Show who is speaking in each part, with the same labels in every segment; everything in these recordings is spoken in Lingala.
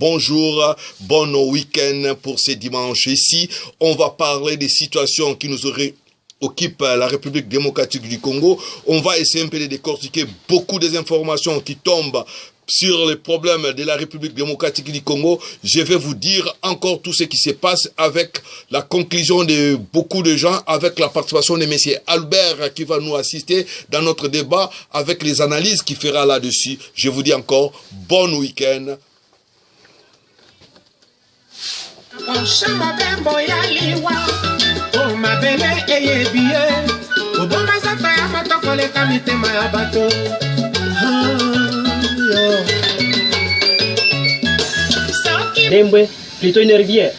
Speaker 1: bonjour, bon week-end pour ce dimanche ici. On va parler des situations qui nous occupent la République démocratique du Congo. On va essayer un peu de décortiquer beaucoup des informations qui tombent sur les problèmes de la République démocratique du Congo. Je vais vous dire encore tout ce qui se passe avec la conclusion de beaucoup de gens, avec la participation de M. Albert qui va nous assister dans notre débat avec les analyses qu'il fera là-dessus. Je vous dis encore bon week-end.
Speaker 2: Dembwe, plutôt une rivière.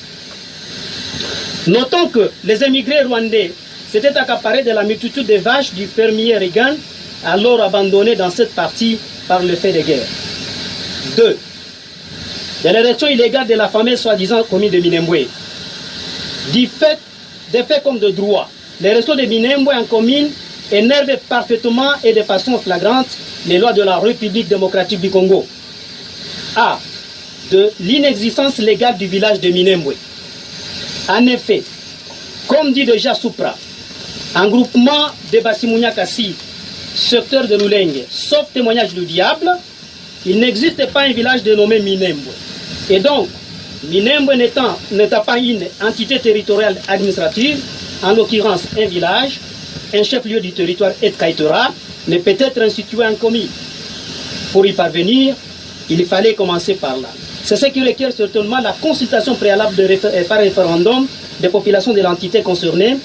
Speaker 2: Notons que les émigrés rwandais s'étaient accaparés de la multitude des vaches du fermier Reagan, alors abandonné dans cette partie par le fait de guerre. 2. De l'érection illégale de la fameuse soi-disant commune de Minembwe. Des faits comme de droit, l'érection de Minembwe en commune énerve parfaitement et de façon flagrante les lois de la République démocratique du Congo. A. De l'inexistence légale du village de Minembwe. En effet, comme dit déjà Supra, un groupement de Basimounia-Kassi, secteur de Lulenge, sauf témoignage du diable, il n'existe pas un village dénommé Minembwe. Et donc, Minembwe n'étant pas une entité territoriale administrative, en l'occurrence un village, un chef-lieu du territoire et Kaitera, ne peut être institué en commune. Pour y parvenir, il fallait commencer par là. C'est ce qui requiert certainement la consultation préalable par référendum des populations de l'entité concernée,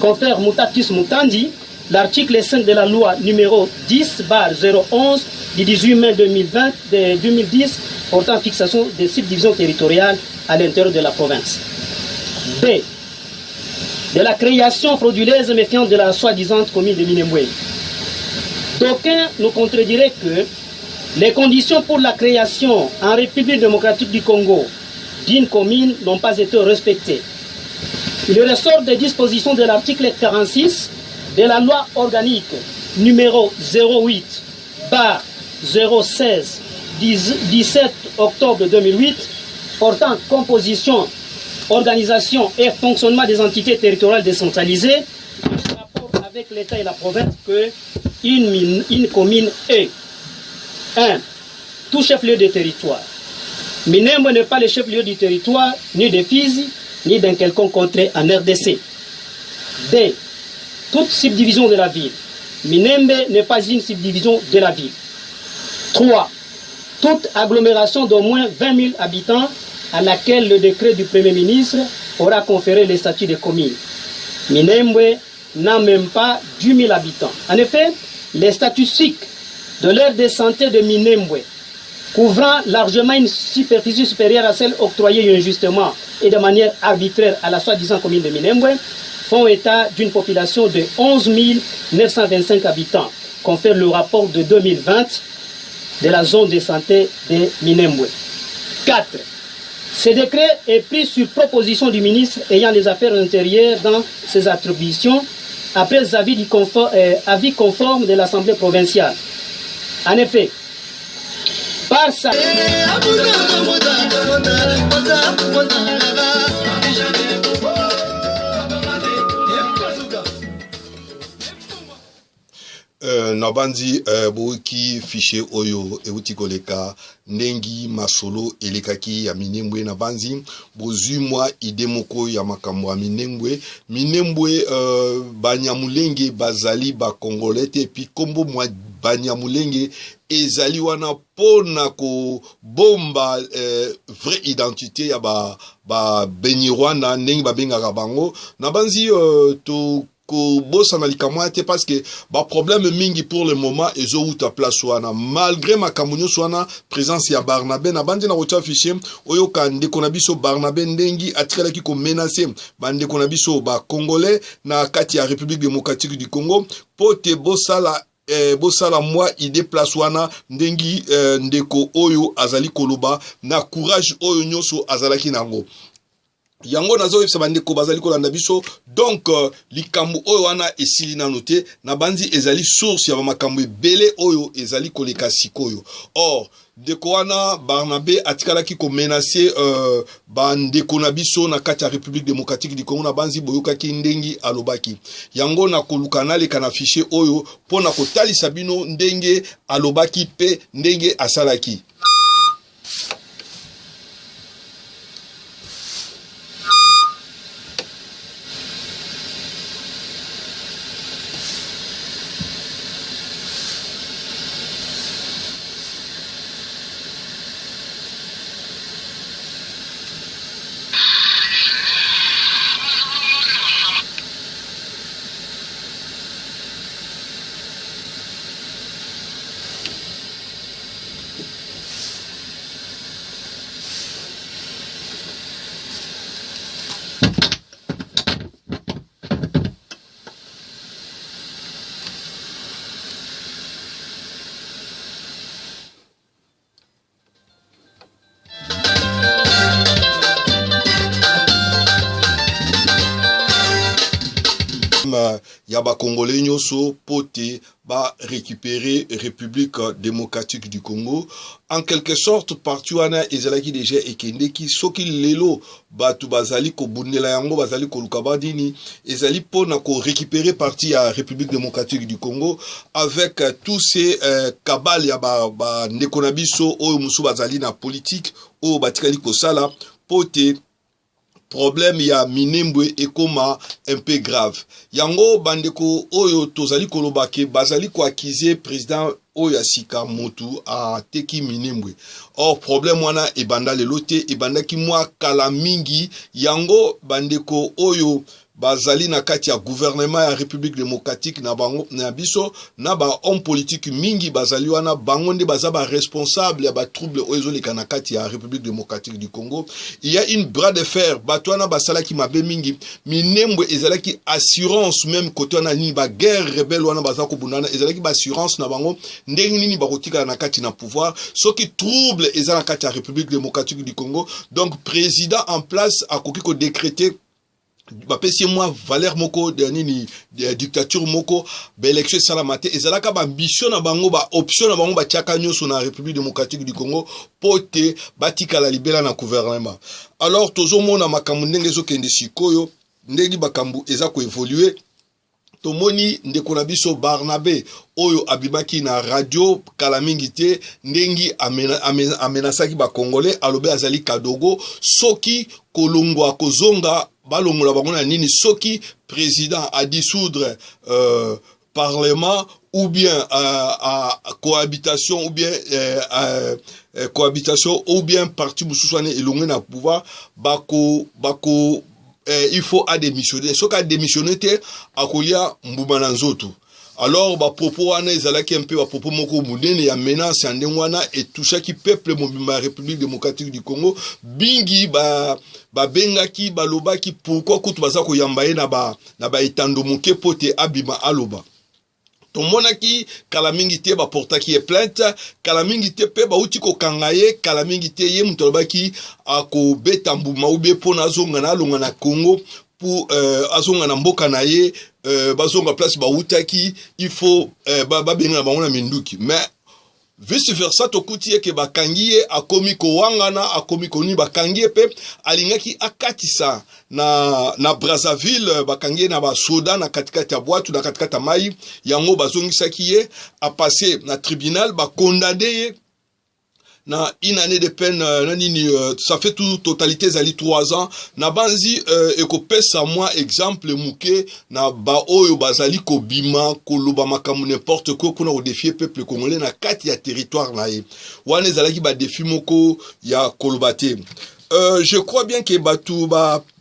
Speaker 2: confère Mutatis Mutandi, l'article 5 de la loi numéro 10/011 du 18 mai 2010 portant fixation des subdivisions territoriales à l'intérieur de la province. B. De la création frauduleuse et méfiante de la soi-disant commune de Minembwe. D'aucuns nous contrediraient que les conditions pour la création en République démocratique du Congo d'une commune n'ont pas été respectées. Il ressort des dispositions de l'article 46 de la loi organique numéro 08/016 17 octobre 2008 portant composition, organisation et fonctionnement des entités territoriales décentralisées en rapport avec l'État et la province que une commune est 1. Tout chef-lieu de territoire. Minembwe n'est pas le chef-lieu du territoire, ni de Fizi, ni d'un quelconque contrée en RDC. 2. Toute subdivision de la ville. Minembwe n'est pas une subdivision de la ville. 3. Toute agglomération d'au moins 20 000 habitants à laquelle le décret du Premier ministre aura conféré le statut de commune. Minembwe n'a même pas 10 000 habitants. En effet, les statistiques de l'aire de santé de Minembwe, couvrant largement une superficie supérieure à celle octroyée injustement et de manière arbitraire à la soi-disant commune de Minembwe, font état d'une population de 11 925 habitants, confère le rapport de 2020 de la zone de santé de Minembwe. 4. Ce décret est pris sur proposition du ministre ayant les affaires intérieures dans ses attributions, après avis conforme de l'Assemblée provinciale. En effet, par sa...
Speaker 1: Nabandi boki fichier oyo eutikoleka nengi masolo elekaki ya Minembwe nabanzi bozu mwa idemoko ya makambo ya Minembwe Banyamulenge bazali ba Congolais te pi kombo mwa Banyamulenge ezali wana pona ko bomba vraie identité ya ba Benyirwana nengi babengaka bango nabanzi to ko bossa na likamwate parce que ba problème mingi pour le moment ezo uta place wana malgré makamunyo swana présence ya Barnabé na bandi na rota fichier oyo kande konabiso Barnabé ndengi atrela ki ko menacer bande konabiso ba Congolais na kati ya République démocratique du Congo pote bosala moi ide place wana ndengi ndeko oyo azali koloba na courage oyo nyoso azalaki nango. yango nazo yebisa bandeko bazali kolanda biso donc likambo oyo wana esili nano te na banzi ezali source ya makambo ebele oyo ezali koleka sikoyo. Or ndeko wana Barnabé atikalaki ko menacer bandeko na biso na kati ya République démocratique du Congo na banzi boyokaki ndengi alobaki yango na koluka naleka na fichier oyo pona kotalisa bino ndenge alobaki pe ndenge asalaki. Yaba Congolais nyoso pote ba récupérer République démocratique du Congo en quelque sorte parti wana ezalaki déjà ekendeki soki lelo batu bazali ko bundela yango bazali ko lukabadini ezali pona ko récupérer parti ya République démocratique du Congo avec tous ces cabales ya ba ndeko na biso oyo musu bazali na politique oyo batikali ko sala pote problème ya Minembwe ekoma un peu grave. Yango bandeko oyo tozali kolobake bazali ko accuser président oyo asika motu a teki Minembwe. Or problème wana ebanda lelo te ebandaki mwa kala mingi yango bandeko oyo bazali na kati ya gouvernement ya République démocratique na bango na biso na ba homme politique mingi bazali wana bango nde bazaba responsable ya ba trouble oyo leka na kati ya République démocratique du Congo. Il y a une bras de fer batwana basala ki mabe mingi Minembwe ezalaki assurance même côté wana ni ba guerre rebelle wana bazako bunana ezalaki ba assurance na bango ndenge nini bakotika na kati na pouvoir soki trouble ezala kati ya République démocratique du Congo. Donc président en place akoki ko décréter bapesi moi valeur moko de nini dictature moko ba élection salamate ezalaka ba ambition na bango ba option na bango ba tiaka nyoso na République démocratique du Congo pote batika la libela na gouvernement. Alors tozomona makambo ndenge ezokende sikoyo ndenge bakambu eza ko évoluer tomoni ndeko na biso Barnabé oyo abimaki na radio kala mingi te ndengi amenasaki ba Congolais alobe azali kadogo soki kolongwa kozonga balongola bango na nini soki président a dissoudre parlement ou bien cohabitation ou bien cohabitation ou bien parti mususwane elongwe na pouvoir bako il faut à démissionner. Ce qu'a démissionné te akolia mbuma na nzoto. Alors ba propos wana ezalaki un peu ba propos moko munene ya menace ndengwana et toucha ki peuple mobimba République démocratique du Congo bingi ba bengaki ba lobaki pourquoi kutu baza ko yambaye na ba etando moke pote abima aloba. Tomonaki kalamingi te ba portaki plainte kalamingi te pe ba uti ko kangaye kalamingi te ye mutolobaki ako beta mbuma ube pona zonga na longa na Congo pour azonga na mboka na ye bazonga place ba utaki il faut ba benga ba ona minduki mais vice versa tokuti ke bakangiye akomi ko wangana akomi ko ni bakangiye pe alingaki akatisa na Brazzaville bakangiye na ba soda na katikati ya boatu na katikati ya mai yango bazongisaki ye a passer na tribunal ba condamné na une année de peine ça fait tout totalité zali 3 ans na banzi ekopesa moi exemple muke na ba oyo bazali ko bima koloba makamu n'importe quoi kuna ko défier peuple congolais na kati ya territoire na ye wana zalaki ba défi moko ya kolobate. Je crois bien que batu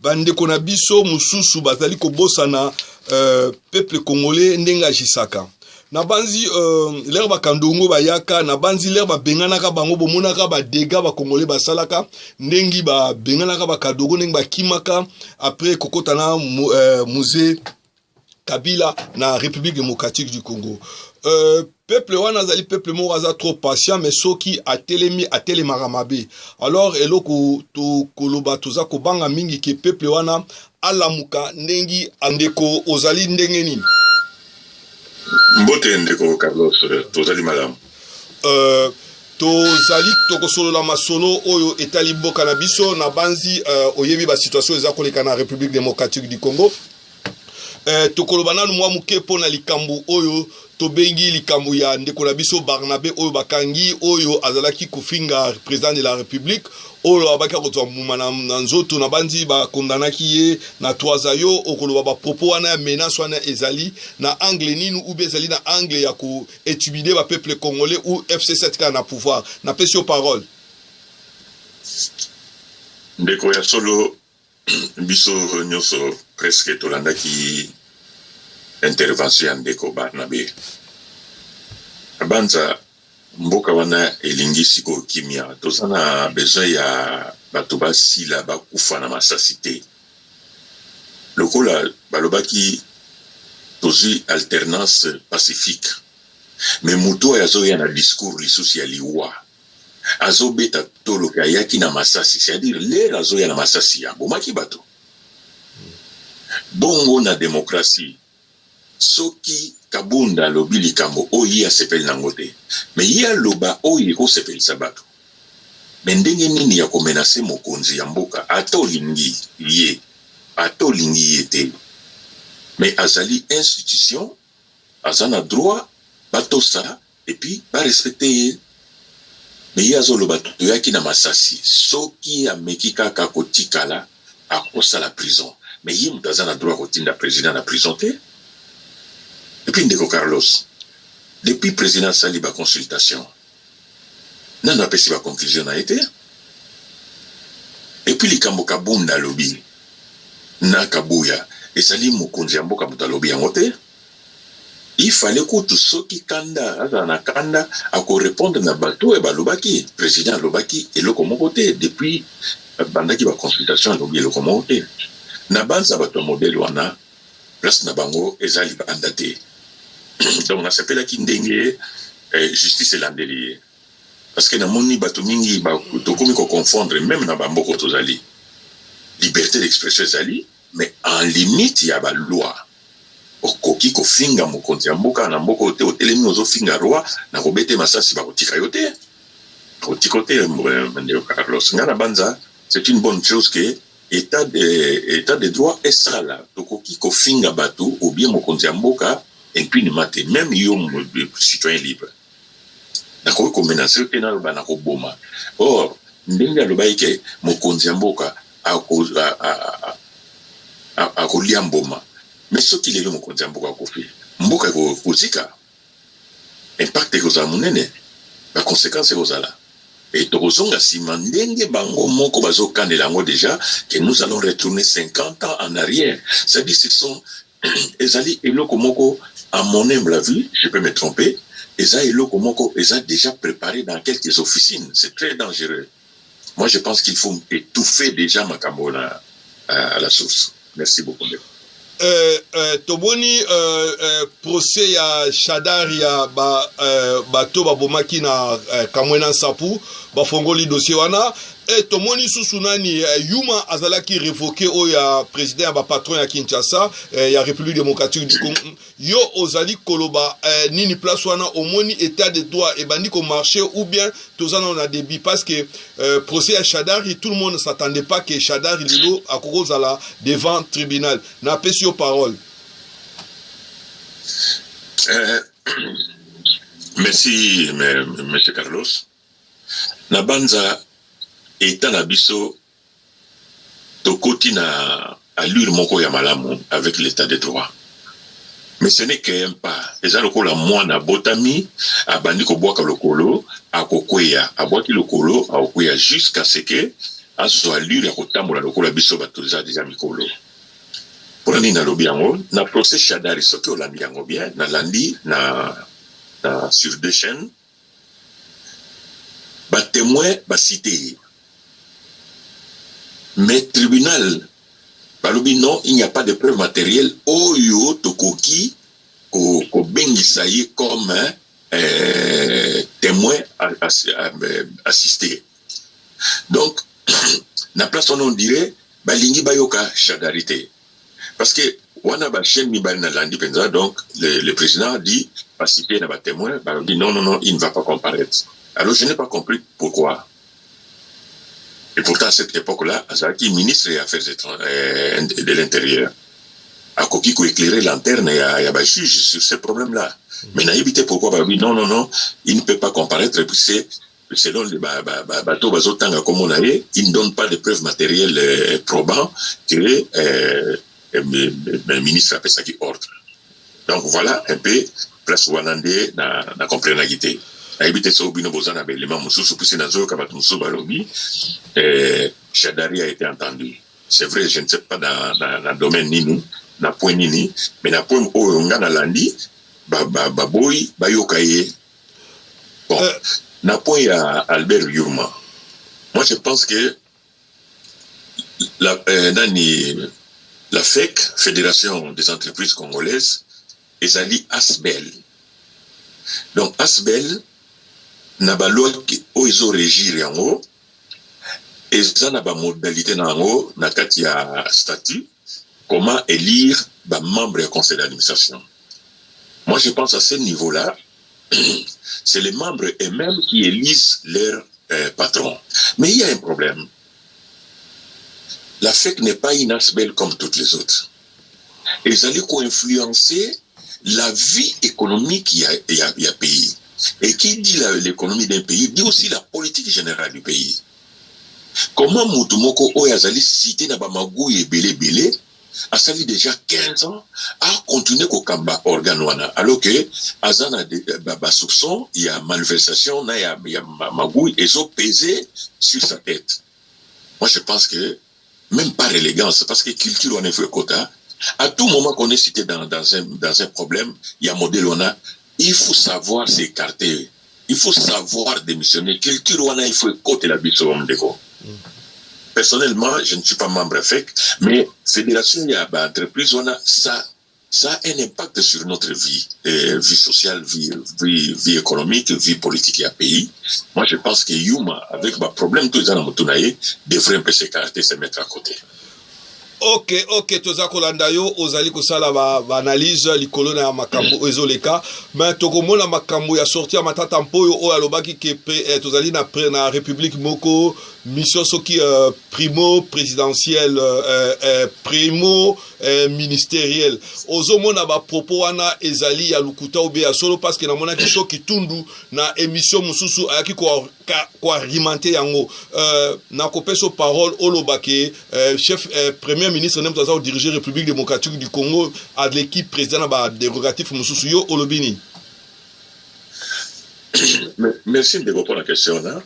Speaker 1: bandeko na biso mususu bazali ko bosana peuple congolais ndenga jisaka na banzi l'air ba kandongo ba yaka na banzi l'air ba bengana ka bango bomona ka ba dégâts ba congolais ba salaka ndengi ba bengana ka ba kadogo ndengi ba kimaka après kokota na musée Kabila na République démocratique du Congo. Peuple wana zali peuple moraza trop patient mais soki atelemaka mabe. Alors eloko to koloba toza kobanga mingi ke peuple wana alamuka ndengi andeko ozali ndenge nini?
Speaker 3: Mbote ndeko Carlos tozali malamu.
Speaker 1: Tozali tokosolola masolo oyo etali mboka na biso na banzi oyebi ba situation eza koleka na République démocratique du Congo. Tokoloba nanu mwa muke pona likambo oyo tobengi likambo ya ndeko na biso Barnabé oyo bakangi oyo azalaki kufinga président de la République oyo abaki kotwa muma na nzoto na banzi bakondanaki ye na 3 ans yo okoloba ba propos wana ya menace wana ezali na angle nini ou bien ezali na angle ya ko intimider ba peuple congolais ou FC7 ka na pouvoir na pesi yo parole
Speaker 3: ndeko ya solo biso nyoso presque tolandaki intervention ya ndeko Barnabé abanza mboka wana elingi siko kimia tozana besoin ya bato basila bakufa na masasi te lokola balobaki tozwi alternance pacifique mais mutu azoya na discours lisusu ya liwa azobeta toloka ayaki na masasi c'est-à-dire lera azoya na masasi ya bomaki bato bongo na démocratie soki kabunda lobi likambo oyi asepeli nango te me ye aloba oyi ekosepelisa bato me ndenge nini ya komenase mokonzi ya mboka ata olingi ye te me azali institution aza na droit batosa epuis barespecte ye me ye azoloba toyaki na masasi soki ameki kaka kotikala akosala prison me ye moto aza na droit kotinda président na prison te. Depuis Ndeko Carlos, depuis président sali ba consultation, nan apesi ba conclusion a été. Et puis likambo kabunda lobi, na kabuya, et sali mokonzi mboka buta lobi yango te. Il fallait que tout ceux qui kanda, na kanda, a ko répondre na bato e balobaki, président lobaki et le komo côté depuis bandaki ba consultation lobi le komo côté. Na banza bato modèle wana place na bango ezali bandate. Donc on s'appelle qui ndenge justice landelier parce que na moni bato mingi ba to komi ko confondre même na bamboko tozali liberté d'expression ezali mais en limite ya ba loi okoki ko finga mokonzi ya mboka na mboko te otelemi ozo finga roi na kobete masasi ba kotika yote kotikote Ndeko Carlos ngana banza c'est une bonne chose que état de droit est ça là tokoki ko finga bato ou bien mokonzi ya mboka impunément même yo citoyen libre nako ko menacer te na ba na ko boma or ndenge alobai ke mokonzi ya mboka ako lia mboma mais soki lelo mokonzi ya mboka akofi mboka kozika impact ekozala monene ba conséquence ekozala et tokozonga sima ndenge bango moko bazokandela yango déjà que nous allons retourner 50 ans en arrière c'est-à-dire ce sont ezali eloko moko à mon humble avis, je peux me tromper, Eza eloko moko eza déjà préparé dans quelques officines, c'est très dangereux. Moi je pense qu'il faut étouffer déjà makambo à la source. Merci beaucoup.
Speaker 1: Toboni procès ya Shadari ya bato babomaki na Kamwena Nsapu bafongoli dossier wana tomoni susu nani Yuma azalaki révoqué o ya président ba patron ya Kinshasa ya République démocratique du Congo yo ozali koloba nini place wana omoni état de droit et bandi ko marché ou bien tozana on a débit parce que procès ya Shadari tout le monde ne s'attendait pas que Shadari lelo akokozala devant tribunal na pesi parole.
Speaker 3: Merci, monsieur Carlos. Nabanza état na biso tokoti na allure moko ya malamu avec l'état de droit. Mais ce n'est qu'un pas. Eza lokola mwana botami abandi ko bwaka lokolo akokweya abwaki lokolo akokweya jusqu'à ce que aso allure ya kotambola lokola biso batoza déjà mikolo. Pour nini nalobi yango na procès Shadari soki olandi yango bien na landi na sur deux chaînes ba témoin ba cité mais tribunal Balobi non, il n'y a pas de preuves matérielles. Oyo tokoki ko bengisaye comme témoin assisté. Donc, na place on dirait balingi bayoka chadarité. Parce que wana ba chaîne mi ba na landi penza, donc le président dit participer na ba témoin, balobi non, il ne va pas comparaître. Alors je n'ai pas compris pourquoi. Et pourtant, à cette époque-là, Azaki, ministre des Affaires de l'Intérieur, a coquille pour éclairer lanterne et à juge sur ces problèmes-là. Mais n'a évité pourquoi, bah oui, non, il ne peut pas comparaître, et puis c'est, selon les bateaux bazotanga comme on a eu, il ne donne pas de preuves matérielles probants que le ministre a fait ça qui ordre. Donc voilà un peu, place Wanande na compréhension. Aibite so bino bozana belema mususu puisque dans zo kabat mususu balobi Chadari a été entendu. C'est vrai, je ne sais pas dans le domaine nini, na point nini, mais na point o ngana landi boy bayokaye. Bon, na point ya Albert Yuma. Moi je pense que la FEC, Fédération des entreprises congolaises, est allée Asbel. Donc Asbel na ba loi o izo régir yango eza na ba modalité nango na kati ya statut comment élire ba membre du conseil d'administration. Moi je pense à ce niveau-là c'est les membres eux-mêmes qui élisent leur patron. Mais il y a un problème. La FEC n'est pas une Asbel comme toutes les autres. Ils allaient co-influencer la vie économique il y a pays. Et qui dit l'économie d'un pays, dit aussi la politique générale du pays. Comment Moutoumoko Oyazali cité na Bamagou et Belé a sali déjà 15 ans à continuer au Kamba organouana. Alors que Azana de soupçon, il y a malversation, il y a Magou et ils ont pesé sur sa tête. Moi je pense que même par élégance, parce que culture on est fait quota, à tout moment qu'on est cité dans un problème, il y a modèle on a. Il faut savoir s'écarter. Il faut savoir démissionner. Culture, il faut écouter la bise au Mdeko. Personnellement, je ne suis pas membre FEC, mais fédération, il y a entreprise, ça a un impact sur notre vie, vie sociale, vie économique, vie politique et à pays. Moi, je pense que Yuma, avec le problème tous les ans devrait un peu s'écarter, se mettre à côté.
Speaker 1: Ok, toza kolanda yo ozali kosala ba analyse likolo na makambo ezoleka mais tokomona makambo ya sortir matata mpoyo o alobaki ke tozali na république moko mission soki primo présidentielle primo ministériel ozomona ba propos wana ezali ya lukuta obe ya solo parce que na mona ki soki tundu na émission mususu ayaki ko alimenter yango na kopeso parole olobaki chef premier ministre nem toza diriger République démocratique du Congo à l'équipe président na ba dérogatif mususu yo olobini.
Speaker 3: Merci de répondre à la question là.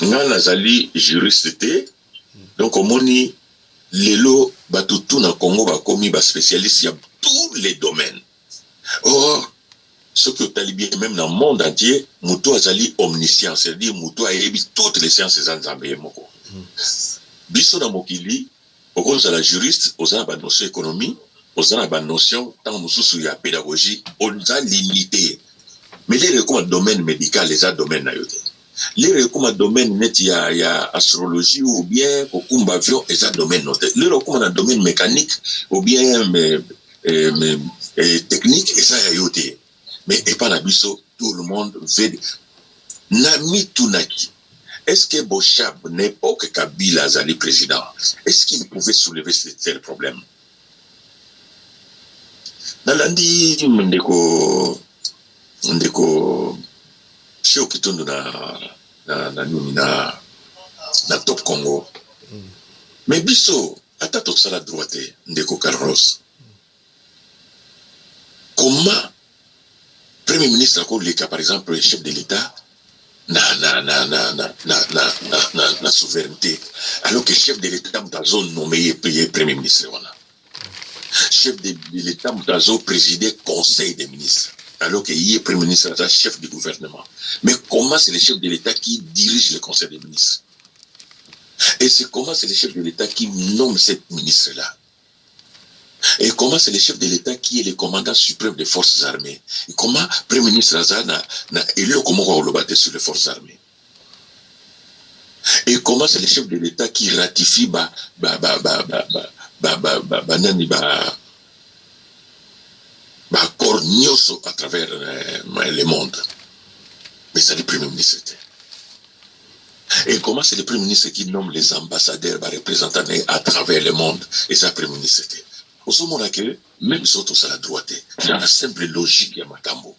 Speaker 3: Nga nazali juriste donc omoni lelo batutu na Congo bakomi ba spécialiste ya tous les domaines. Or ce que talibien même dans le monde entier muto azali omniscient, c'est-à-dire muto ayebi toutes les sciences zanzambe moko. Biso na mokili okoza la juriste ozana ba notion économie, ozana ba notion tant mususu ya pédagogie, on a limité. Mais les recours domaine médical les a domaine na yote. Les recours domaine net il y a astrologie ou bien au avion et ça domaine noté. Les recours dans domaine mécanique ou bien technique et ça y a yoté. Mais et pas la biso tout le monde veut nami tunaki. Est-ce que Bochab n'est pas que Kabila Zali président? Est-ce qu'il pouvait soulever ce tel problème? Dans l'andi ndeko sio kitundu na top Congo. Mais biso atato sala droite ndeko Carlos. Comment premier ministre a koleka par exemple le chef de l'État na souveraineté alors que chef de l'État mutazo nommé premier ministre wana. Chef de l'État mutazo présider conseil des ministres. Alors qu'il y est premier ministre, chef du gouvernement. Mais comment c'est le chef de l'État qui dirige le conseil des ministres? Et c'est comment c'est le chef de l'État qui nomme cette ministre-là? Et comment c'est le chef de l'État qui est le commandant suprême des forces armées? Et comment le Premier ministre Azana n'a élu comment on le battre sur les forces armées? Et comment c'est le chef de l'État qui ratifie accord Nyoso à travers le monde? Mais c'est le Premier ministre. Et comment c'est le Premier ministre qui nomme les ambassadeurs, les représentants à travers le monde? Et c'est le Premier ministre. Au moment que même si on a la droite, dans la simple logique de Makambo,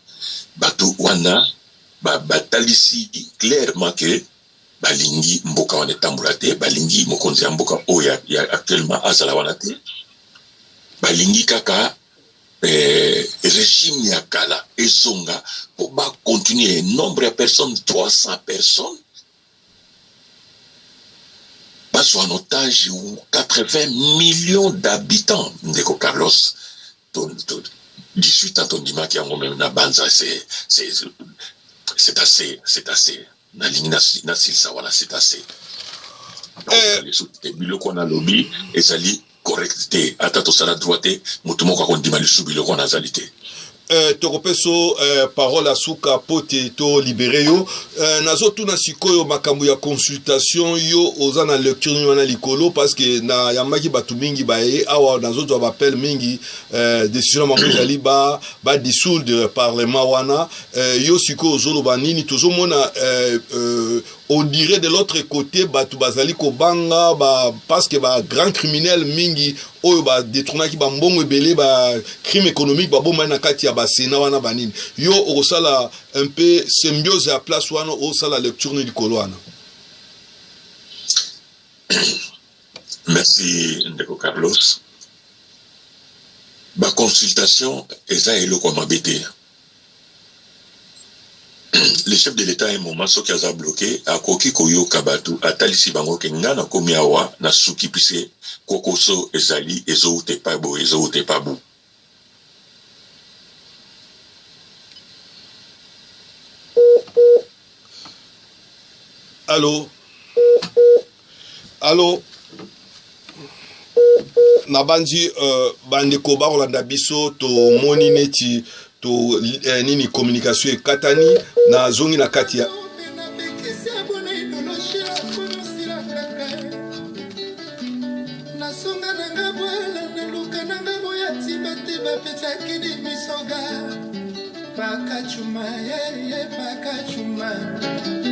Speaker 3: Bato Wana, Batalisi clairement que Balingi Mboka wane tamburate, Balingi Mokonzi Mboka Oya actuellement Azalawanate, Balingi Kaka régime Yakala et Zonga pour continuer nombre de personnes, 300 personnes, passe en otage 80 millions d'habitants. Ndeko Carlos, 18 ans, ton dimanche qui a même na banza, c'est assez. Na ligne nasil sawala, c'est assez. Donc, biloko na lobby, et ça li correcté. Atato sala droite, mutumoka kon dimali sou biloko na zalité.
Speaker 1: Tokopeso parole à Souka Pote to libéré yo nazo tuna sikoyo makambo ya consultation yo oza na lecture yo na likolo parce que na yamaki batu mingi bae awa nazo to appel mingi décision mambo jali ba dissoudre parlement wana yo sikoyo zolo banini tozo mona on dirait de l'autre côté batu bazali ko banga parce que grand criminel mingi oyo détournaki mbongo ebele crime économique bomba na kati ya basena wana banini yo osala un peu symbiose à place wana osala lecture ni likolo wana.
Speaker 3: Merci Ndeko Carlos. Consultation eza eloko mabete. Le chef de l'État, à un moment, ce qui a bloqué, a koki koyo kabatu, a talisi bango kengana komiawa, na suki pise, kokoso ezali, ezo te pabo, ezo te pabo.
Speaker 1: Allô? Allô? Nabandi, bandeko ba Rolanda biso, to moni neti, to nini communication e katani na zongi na kati ya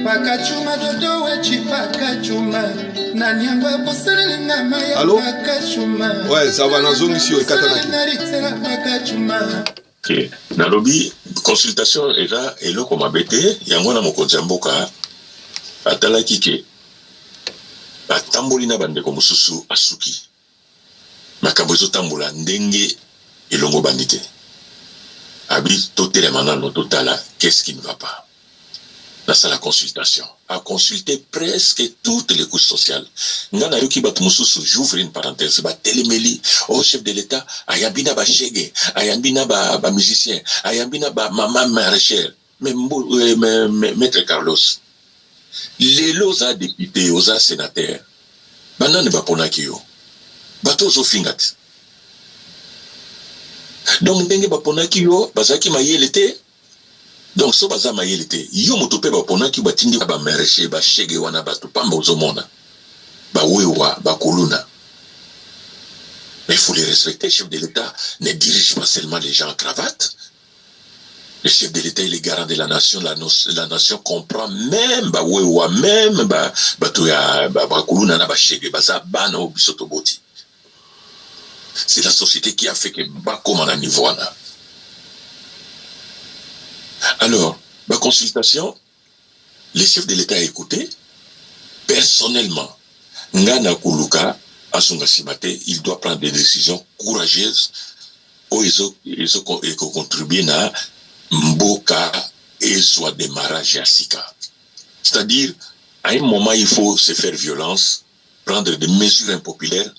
Speaker 4: Pakachuma dodo wechi pakachuma nani yangu posele na maya pakachuma.
Speaker 1: Ouais, ça va na zongi si o katana
Speaker 4: pakachuma.
Speaker 3: Okay. Na lobby consultation eza eloko mabete yango na mokonzi mboka atalaki ke atamboli na bandeko mususu asuki makambo ezotambola ndenge elongo bandite abi totelema nano totala qu'est-ce qui ne va pas. Là, c'est la consultation. A consulter presque toutes les couches sociales. Ngana yoki bat mususu, j'ouvre une parenthèse, ba telemeli, au chef de l'État, ayambina ba chege, ayambina ba musicien, ayambina ba maman maraîchère, maître Carlos. Les loza députés, oza sénateurs, banan ba ponaki yo. Bato zo fingat. Donc, ndenge ba ponaki yo, bazaki mayelete. Donc, so baza mayelete, yo motope ba ponaki batindi ba maraîcher, ba chege wana batu pamba ozomona. Ba wewa, ba koluna. Mais il faut les respecter. Le chef de l'État ne dirige pas seulement les gens en cravate. Le chef de l'État, il est garant de la nation. La nation comprend même ba wewa, même ba toya ba koluna na ba chege, baza bana obisoto boti. C'est la société qui a fait que ba comme à niveau là. Alors, ma consultation, le chef de l'État a écouté. Personnellement, Ngana Kuluka, Asunga Simate, il doit prendre des décisions courageuses où ils ont contribué à Mboka et soit démarrage à Sika. C'est-à-dire, à un moment, il faut se faire violence, prendre des mesures impopulaires,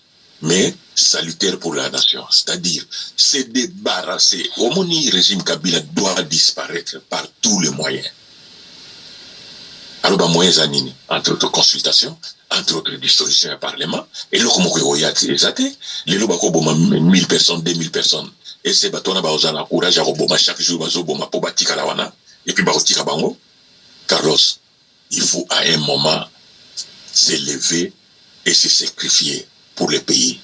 Speaker 3: mais salutaire pour la nation, c'est-à-dire se débarrasser. Au moni régime Kabila doit disparaître par tous les moyens. Alors, bah, moyens anini, entre autres consultations, entre autres dissolutions au Parlement, et là, comme on y a exacté, les lois, 1000 personnes, 2000 personnes, et c'est bateau, on a courage à roboma chaque jour, bazoboma, pour bâtir Kalawana, et puis barotika bango. Carlos, il faut à un moment s'élever et se sacrifier pour le pays.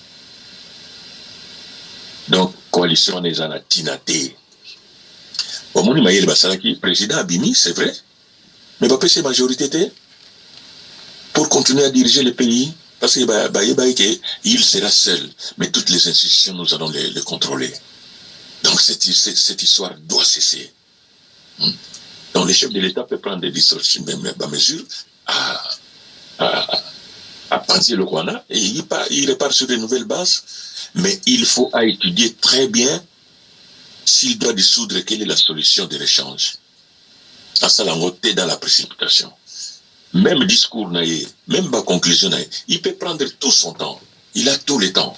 Speaker 3: Donc, coalition des anatinate. Au moment où il y a le président Abimi, c'est vrai, mais il va passer majorité pour continuer à diriger le pays, parce qu'il sera seul, mais toutes les institutions, nous allons les contrôler. Donc, cette histoire doit cesser. Donc, le chef de l'État peut prendre des mesures à penser le Kwana, et il repart sur de nouvelles bases, mais il faut étudier très bien s'il doit dissoudre, quelle est la solution de l'échange. À ça, dans la précipitation. Même discours, même ma conclusion, il peut prendre tout son temps. Il a tout le temps.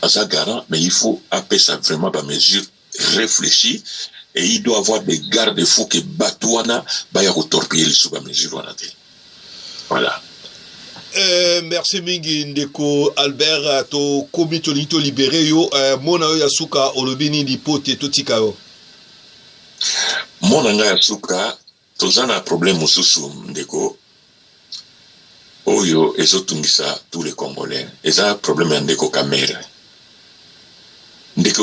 Speaker 3: À ça, garant, mais il faut appeler ça vraiment par mesure réfléchie, et il doit avoir des garde-fous que Batouana va y torpiller sous la mesure. Voilà.
Speaker 1: Merci mingi ndeko Albert to komito lito libéré yo mona yo yasuka olobini lipote totika yo
Speaker 3: mona nga yasuka tozana problème mususu ndeko oyo ezotungisa tous les Congolais eza problème ndeko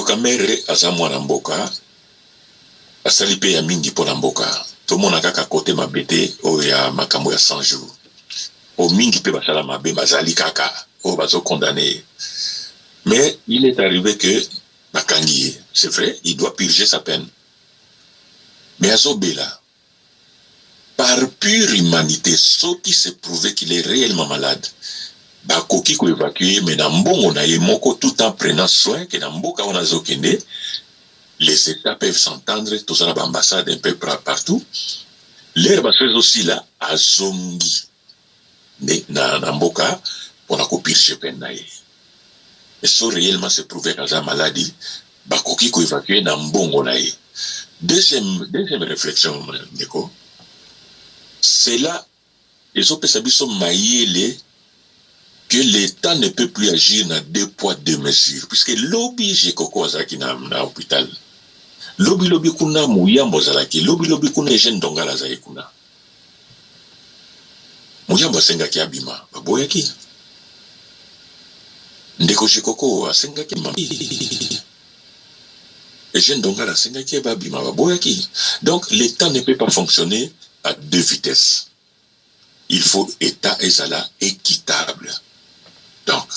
Speaker 3: Kamere aza mwana mboka asali pe ya mingi pona mboka tomona kaka kote mabete oyo ya makambo ya 100 jours au mingi pe basala mabe bazali kaka o bazo condamné. Mais il est arrivé que bakangi, c'est vrai, il doit purger sa peine. Mais Azobela, par pure humanité, ceux qui se prouvaient qu'il est réellement malade, bakoki ko évacuer mais na mbongo na ye moko tout en prenant soin que na mboka wana zokende, les États peuvent s'entendre, tout ça na ambassade un peu partout. L'air basses aussi là azongi. Na mboka pour la copie chez Penaï. Et ça réellement se prouvé dans la maladie, bakoki ko évacuer na mbongo naï. Deuxième réflexion, Neko, c'est là, les autres sont maillés que l'État ne peut plus agir dans 2 poids 2 mesures, puisque lobby j'ai koko azaki na hôpital. Lobby kuna muyambo zalaki, lobby kuna jeune dongala zaki kuna. Muyambo asengaki abima baboyaki ndeko shikoko asengaki mami et jeune dongala asengaki babima baboyaki. Donc l'État ne peut pas fonctionner à 2 vitesses. Il faut État ezala équitable. Donc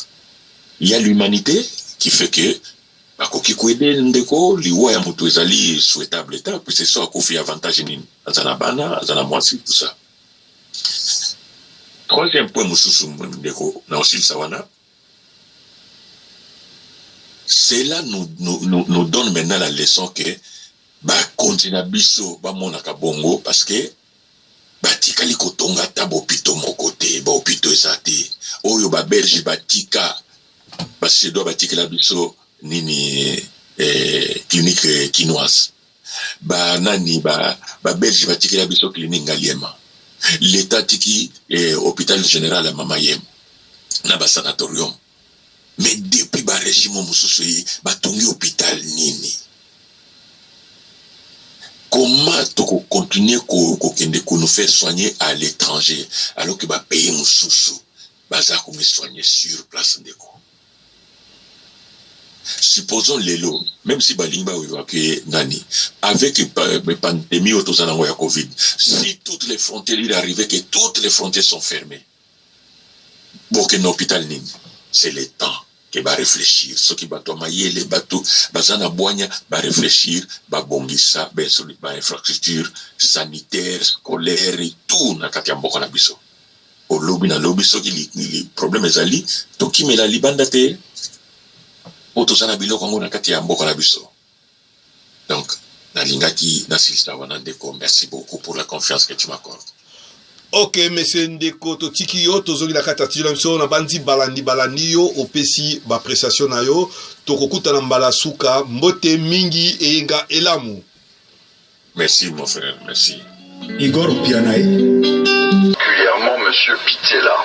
Speaker 3: il y a l'humanité qui fait que bakoki kwede ndeko liwa ya mutu ezali souhaitable État puis c'est ça kofi avantage nini azana bana azana mwasi tout ça. Troisième point, cela nous donne maintenant la leçon que continue biso monaka bongo parce que batikali kotonga tabo pito mokote ba opito esati oyo ba Belge batika parce doit batikala biso nini clinique quinoise ba nani ba Belge batikala biso clinique ngaliema. L'État tiki hôpital général à Mamayem, na ba sanatorium. Mais depuis ba régime mususu ba tongi hôpital nini. Comment toko continuer ko nous faire soigner à l'étranger alors que ba pays mususu baza ko me soigner sur place ndeko. Supposons les lots, même si Balingba ou évacuer Nani, avec la pandémie autour ya Covid, si toutes les frontières, il arrivait que toutes les frontières sont fermées, pour que l'hôpital nini, c'est le temps qui va réfléchir. Ceux qui battent mailler les bateaux, bazana boigna, va réfléchir, va bongisa, ben sur infrastructure sanitaire, scolaire et tout, na katiambo na biso. Au lobby na lobby, ceux qui les problèmes ali, to qui me la libandate. Donc, merci beaucoup pour la confiance que tu m'accordes.
Speaker 1: Ok, monsieur Ndeko, to tiki yo, to zogi la katati la miso, na bandi balandi yo, opesi ba prestation na yo, to kokuta na mbala suka, mbote mingi e nga elamu.
Speaker 3: Merci mon frère, merci.
Speaker 5: Igor Pianae.
Speaker 6: Particulièrement M. Pitela.